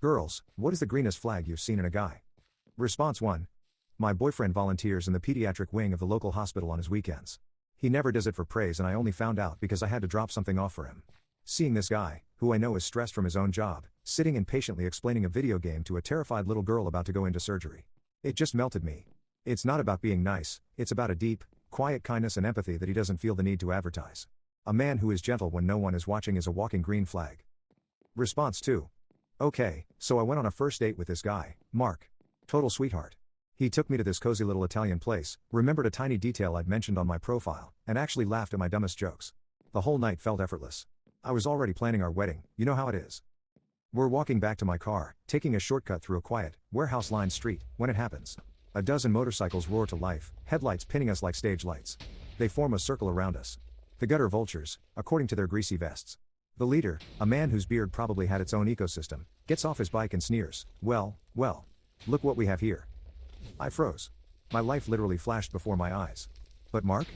Girls, what is the greenest flag you've seen in a guy? Response 1. My boyfriend volunteers in the pediatric wing of the local hospital on his weekends. He never does it for praise, and I only found out because I had to drop something off for him. Seeing this guy, who I know is stressed from his own job, sitting and patiently explaining a video game to a terrified little girl about to go into surgery. It just melted me. It's not about being nice, it's about a deep, quiet kindness and empathy that he doesn't feel the need to advertise. A man who is gentle when no one is watching is a walking green flag. Response 2. Okay, so I went on a first date with this guy, Mark. Total sweetheart. He took me to this cozy little Italian place, remembered a tiny detail I'd mentioned on my profile, and actually laughed at my dumbest jokes. The whole night felt effortless. I was already planning our wedding, you know how it is. We're walking back to my car, taking a shortcut through a quiet, warehouse-lined street, when it happens. A dozen motorcycles roar to life, headlights pinning us like stage lights. They form a circle around us. The gutter vultures, according to their greasy vests. The leader, a man whose beard probably had its own ecosystem, gets off his bike and sneers, well, look what we have here. I froze. My life literally flashed before my eyes. But Mark?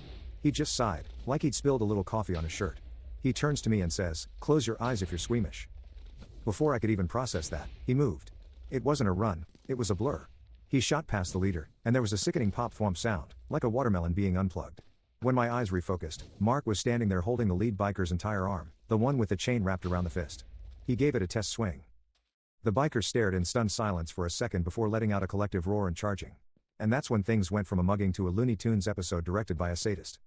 He just sighed, like he'd spilled a little coffee on his shirt. He turns to me and says, close your eyes if you're squeamish. Before I could even process that, he moved. It wasn't a run, it was a blur. He shot past the leader, and there was a sickening pop thwomp sound, like a watermelon being unplugged. When my eyes refocused, Mark was standing there holding the lead biker's entire arm, the one with the chain wrapped around the fist. He gave it a test swing. The biker stared in stunned silence for a second before letting out a collective roar and charging. And that's when things went from a mugging to a Looney Tunes episode directed by a sadist.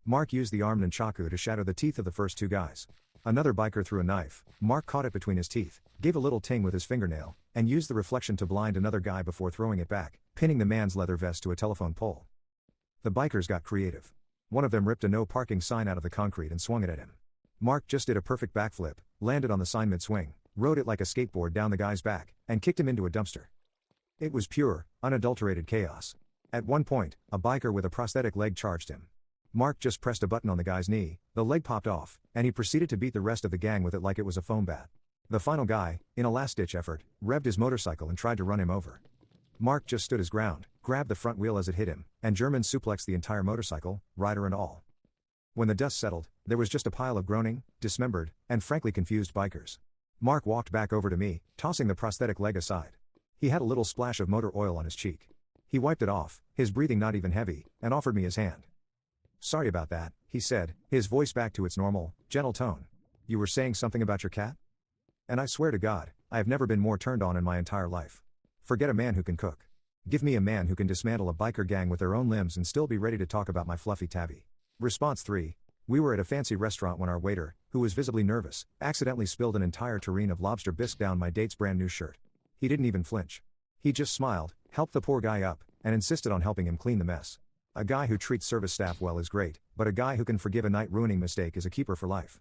Mark used the arm nunchaku to shatter the teeth of the first two guys. Another biker threw a knife. Mark caught it between his teeth, gave a little ting with his fingernail, and used the reflection to blind another guy before throwing it back, pinning the man's leather vest to a telephone pole. The bikers got creative. One of them ripped a no parking sign out of the concrete and swung it at him. Mark just did a perfect backflip, landed on the sign mid-swing, rode it like a skateboard down the guy's back, and kicked him into a dumpster. It was pure, unadulterated chaos. At one point, a biker with a prosthetic leg charged him. Mark just pressed a button on the guy's knee, the leg popped off, and he proceeded to beat the rest of the gang with it like it was a foam bat. The final guy, in a last-ditch effort, revved his motorcycle and tried to run him over. Mark just stood his ground, grabbed the front wheel as it hit him, and German suplexed the entire motorcycle, rider and all. When the dust settled, there was just a pile of groaning, dismembered, and frankly confused bikers. Mark walked back over to me, tossing the prosthetic leg aside. He had a little splash of motor oil on his cheek. He wiped it off, his breathing not even heavy, and offered me his hand. Sorry about that, he said, his voice back to its normal, gentle tone. You were saying something about your cat? And I swear to God, I have never been more turned on in my entire life. Forget a man who can cook. Give me a man who can dismantle a biker gang with their own limbs and still be ready to talk about my fluffy tabby. Response 3. We were at a fancy restaurant when our waiter, who was visibly nervous, accidentally spilled an entire tureen of lobster bisque down my date's brand new shirt. He didn't even flinch. He just smiled, helped the poor guy up, and insisted on helping him clean the mess. A guy who treats service staff well is great, but a guy who can forgive a night-ruining mistake is a keeper for life.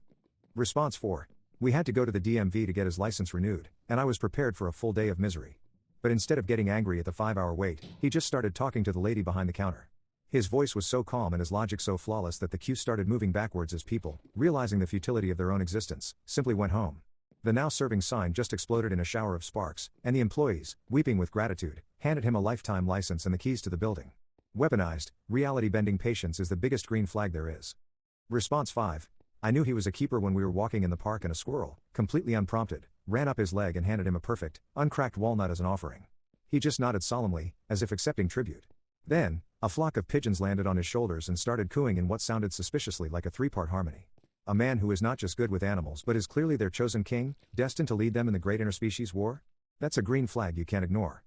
Response 4. We had to go to the DMV to get his license renewed, and I was prepared for a full day of misery. But instead of getting angry at the 5-hour wait, he just started talking to the lady behind the counter. His voice was so calm and his logic so flawless that the queue started moving backwards as people, realizing the futility of their own existence, simply went home. The now serving sign just exploded in a shower of sparks, and the employees, weeping with gratitude, handed him a lifetime license and the keys to the building. Weaponized, reality-bending patience is the biggest green flag there is. Response 5. I knew he was a keeper when we were walking in the park and a squirrel, completely unprompted, ran up his leg and handed him a perfect, uncracked walnut as an offering. He just nodded solemnly, as if accepting tribute. Then, a flock of pigeons landed on his shoulders and started cooing in what sounded suspiciously like a 3-part harmony. A man who is not just good with animals but is clearly their chosen king, destined to lead them in the great interspecies war? That's a green flag you can't ignore.